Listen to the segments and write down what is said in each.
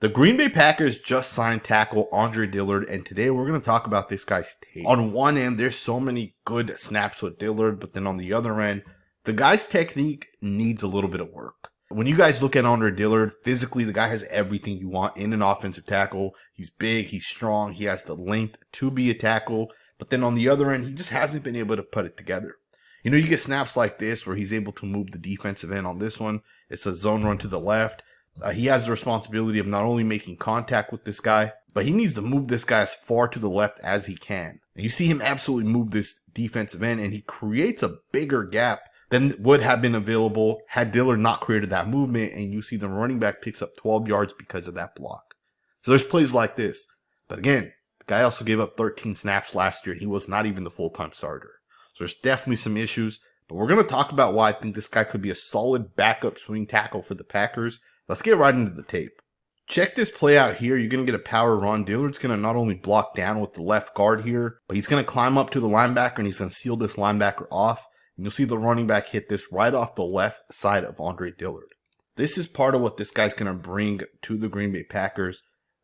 The Green Bay Packers just signed tackle Andre Dillard, and today we're going to talk about this guy's tape. On one end, there's so many good snaps with Dillard, but then on the other end, the guy's technique needs a little bit of work. When you guys look at Andre Dillard, physically, the guy has everything you want in an offensive tackle. He's big, he's strong, he has the length to be a tackle, but then on the other end, he just hasn't been able to put it together. You know, you get snaps like this where he's able to move the defensive end on this one. It's a zone run to the left. He has the responsibility of not only making contact with this guy, but he needs to move this guy as far to the left as he can. And you see him absolutely move this defensive end, and he creates a bigger gap than would have been available had Dillard not created that movement. And you see the running back picks up 12 yards because of that block. So there's plays like this. But again, the guy also gave up 13 snaps last year, and he was not even the full-time starter. So there's definitely some issues. But we're going to talk about why I think this guy could be a solid backup swing tackle for the Packers. Let's get right into the tape. Check this play out here. You're going to get a power run. Dillard's going to not only block down with the left guard here, but he's going to climb up to the linebacker and he's going to seal this linebacker off. And you'll see the running back hit this right off the left side of Andre Dillard. This is part of what this guy's going to bring to the Green Bay Packers.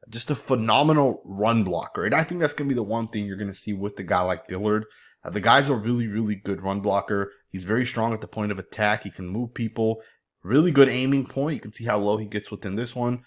Just a phenomenal run blocker. And I think that's going to be the one thing you're going to see with the guy like Dillard. The guy's a really, really good run blocker. He's very strong at the point of attack. He can move people. Really good aiming point. You can see how low he gets within this one.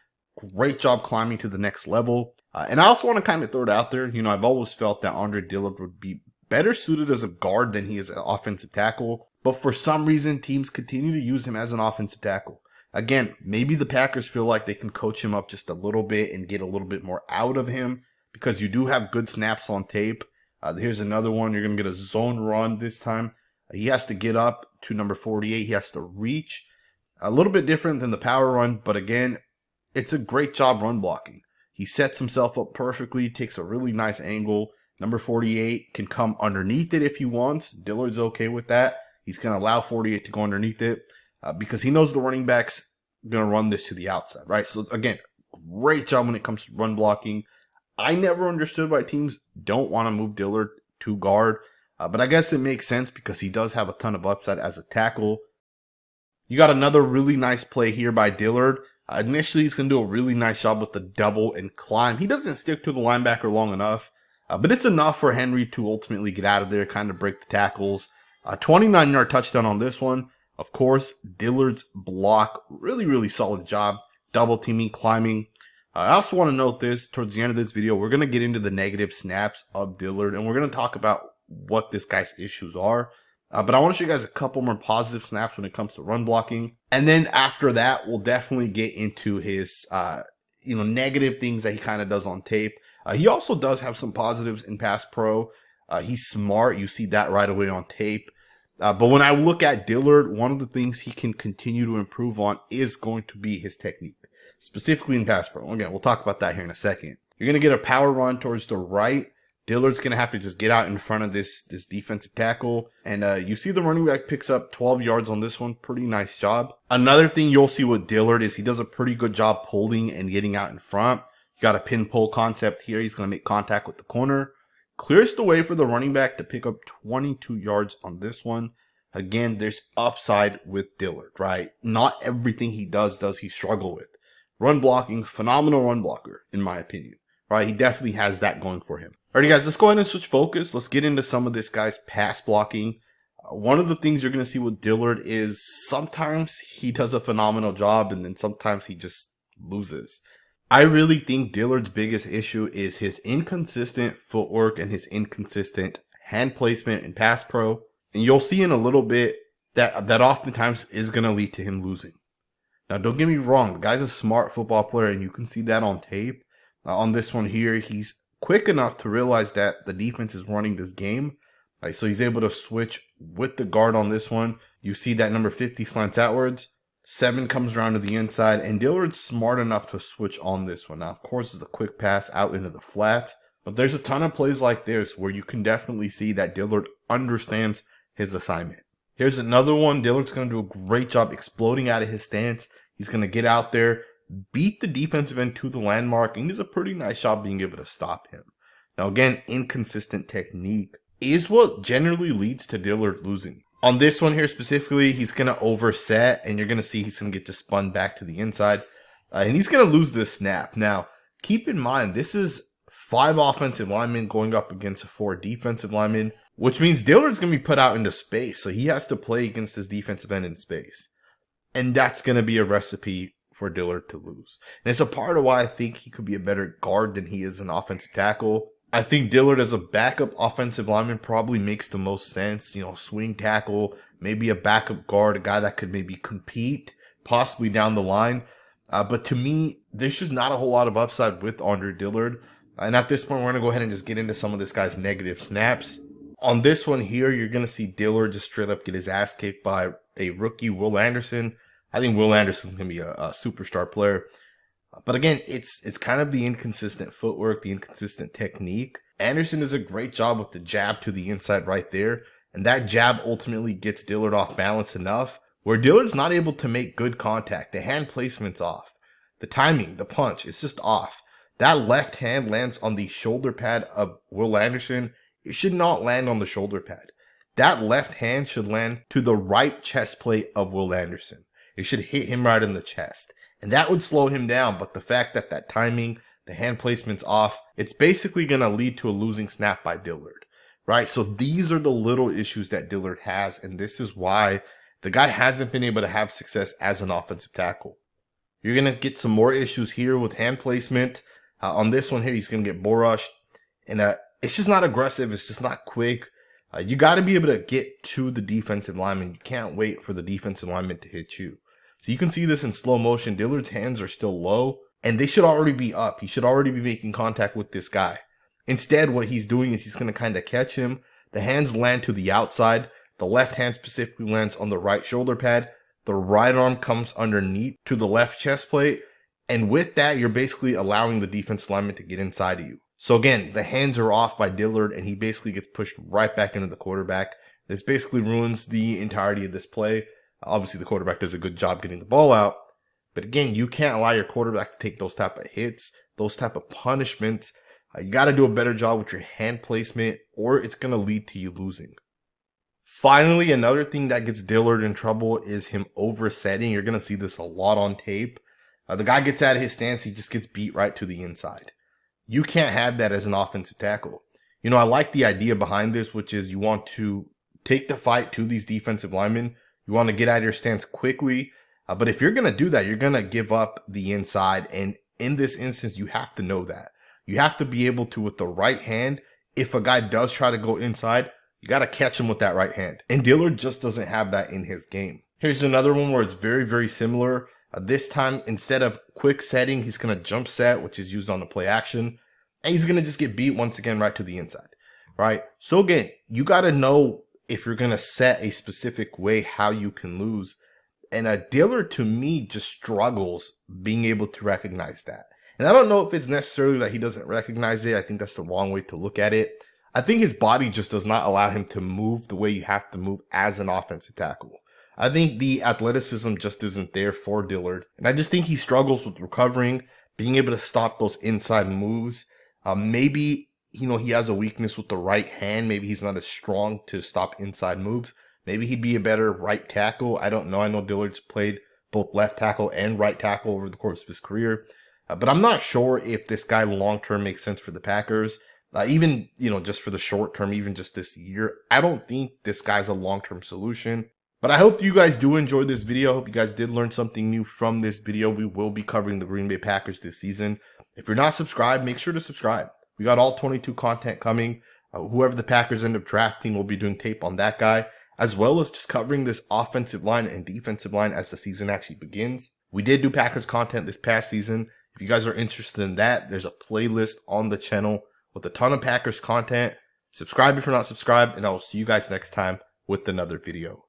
Great job climbing to the next level. And I also want to kind of throw it out there. You know, I've always felt that Andre Dillard would be better suited as a guard than he is an offensive tackle. But for some reason, teams continue to use him as an offensive tackle. Again, maybe the Packers feel like they can coach him up just a little bit and get a little bit more out of him because you do have good snaps on tape. Here's another one. You're going to get a zone run this time. He has to get up to number 48. He has to reach. A little bit different than the power run, but again, it's a great job run blocking. He sets himself up perfectly, takes a really nice angle. Number 48 can come underneath it if he wants. Dillard's okay with that. He's going to allow 48 to go underneath it because he knows the running back's going to run this to the outside, right? So again, great job when it comes to run blocking. I never understood why teams don't want to move Dillard to guard, but I guess it makes sense because he does have a ton of upside as a tackle. You got another really nice play here by Dillard. Initially, he's going to do a really nice job with the double and climb. He doesn't stick to the linebacker long enough, but it's enough for Henry to ultimately get out of there, kind of break the tackles. 29-yard touchdown on this one. Of course, Dillard's block, really, really solid job. Double teaming, climbing. I also want to note this, towards the end of this video, we're going to get into the negative snaps of Dillard, and we're going to talk about what this guy's issues are. But I want to show you guys a couple more positive snaps when it comes to run blocking. And then after that, we'll definitely get into his, negative things that he kind of does on tape. He also does have some positives in pass pro. He's smart. You see that right away on tape. But when I look at Dillard, one of the things he can continue to improve on is going to be his technique, specifically in pass pro. Again, we'll talk about that here in a second. You're going to get a power run towards the right. Dillard's going to have to just get out in front of this defensive tackle. And you see the running back picks up 12 yards on this one. Pretty nice job. Another thing you'll see with Dillard is he does a pretty good job pulling and getting out in front. You got a pin pull concept here. He's going to make contact with the corner. Clears the way for the running back to pick up 22 yards on this one. Again, there's upside with Dillard, right? Not everything he does he struggle with. Run blocking, phenomenal run blocker, in my opinion. Right? He definitely has that going for him. Alrighty guys, let's go ahead and switch focus. Let's get into some of this guy's pass blocking. One of the things you're going to see with Dillard is sometimes he does a phenomenal job and then sometimes he just loses. I really think Dillard's biggest issue is his inconsistent footwork and his inconsistent hand placement in pass pro. And you'll see in a little bit that oftentimes is going to lead to him losing. Now don't get me wrong, the guy's a smart football player and you can see that on tape. On this one here, he's quick enough to realize that the defense is running this game. Right, so he's able to switch with the guard on this one. You see that number 50 slants outwards. 7 comes around to the inside. And Dillard's smart enough to switch on this one. Now, of course, it's a quick pass out into the flats. But there's a ton of plays like this where you can definitely see that Dillard understands his assignment. Here's another one. Dillard's going to do a great job exploding out of his stance. He's going to get out there, beat the defensive end to the landmark, and he does a pretty nice job being able to stop him. Now again, inconsistent technique is what generally leads to Dillard losing. On this one here specifically, he's going to overset, and you're going to see he's going to get just spun back to the inside. And he's going to lose this snap. Now, keep in mind, this is 5 offensive linemen going up against 4 defensive linemen, which means Dillard's going to be put out into space. So he has to play against his defensive end in space. And that's going to be a recipe for Dillard to lose. And it's a part of why I think he could be a better guard than he is an offensive tackle. I think Dillard as a backup offensive lineman probably makes the most sense. You know, swing tackle, maybe a backup guard, a guy that could maybe compete possibly down the line. But to me, there's just not a whole lot of upside with Andre Dillard. And at this point, we're going to go ahead and just get into some of this guy's negative snaps. On this one here, you're going to see Dillard just straight up get his ass kicked by a rookie, Will Anderson. I think Will Anderson's going to be a superstar player. But again, it's kind of the inconsistent footwork, the inconsistent technique. Anderson does a great job with the jab to the inside right there. And that jab ultimately gets Dillard off balance enough where Dillard's not able to make good contact. The hand placement's off. The timing, the punch, it's just off. That left hand lands on the shoulder pad of Will Anderson. It should not land on the shoulder pad. That left hand should land to the right chest plate of Will Anderson. It should hit him right in the chest. And that would slow him down. But the fact that that timing, the hand placement's off, it's basically going to lead to a losing snap by Dillard. Right? So these are the little issues that Dillard has. And this is why the guy hasn't been able to have success as an offensive tackle. You're going to get some more issues here with hand placement. On this one here, he's going to get bull rushed. And it's just not aggressive. It's just not quick. You got to be able to get to the defensive lineman. You can't wait for the defensive lineman to hit you. So you can see this in slow motion. Dillard's hands are still low. And they should already be up. He should already be making contact with this guy. Instead, what he's doing is he's going to kind of catch him. The hands land to the outside. The left hand specifically lands on the right shoulder pad. The right arm comes underneath to the left chest plate. And with that, you're basically allowing the defense lineman to get inside of you. So again, the hands are off by Dillard and he basically gets pushed right back into the quarterback. This basically ruins the entirety of this play. Obviously, the quarterback does a good job getting the ball out. But again, you can't allow your quarterback to take those type of hits, those type of punishments. You got to do a better job with your hand placement or it's going to lead to you losing. Finally, another thing that gets Dillard in trouble is him oversetting. You're going to see this a lot on tape. The guy gets out of his stance. He just gets beat right to the inside. You can't have that as an offensive tackle. You know, I like the idea behind this, which is you want to take the fight to these defensive linemen. You want to get out of your stance quickly. But if you're going to do that, you're going to give up the inside. And in this instance, you have to know that. You have to be able to, with the right hand, if a guy does try to go inside, you got to catch him with that right hand. And Dillard just doesn't have that in his game. Here's another one where it's very, very similar. This time, instead of quick setting, he's going to jump set, which is used on the play action. And he's going to just get beat once again right to the inside. Right? So again, you got to know if you're going to set a specific way how you can lose. And Dillard, to me, just struggles being able to recognize that. And I don't know if it's necessarily that he doesn't recognize it. I think that's the wrong way to look at it. I think his body just does not allow him to move the way you have to move as an offensive tackle. I think the athleticism just isn't there for Dillard. And I just think he struggles with recovering, being able to stop those inside moves. Maybe, you know, he has a weakness with the right hand. Maybe he's not as strong to stop inside moves. Maybe he'd be a better right tackle. I don't know. I know Dillard's played both left tackle and right tackle over the course of his career. But I'm not sure if this guy long-term makes sense for the Packers. Even, you know, just for the short term, even just this year. I don't think this guy's a long-term solution. But I hope you guys do enjoy this video. I hope you guys did learn something new from this video. We will be covering the Green Bay Packers this season. If you're not subscribed, make sure to subscribe. We got all 22 content coming. Whoever the Packers end up drafting, we'll be doing tape on that guy, as well as just covering this offensive line and defensive line as the season actually begins. We did do Packers content this past season. If you guys are interested in that, there's a playlist on the channel with a ton of Packers content. Subscribe if you're not subscribed, and I will see you guys next time with another video.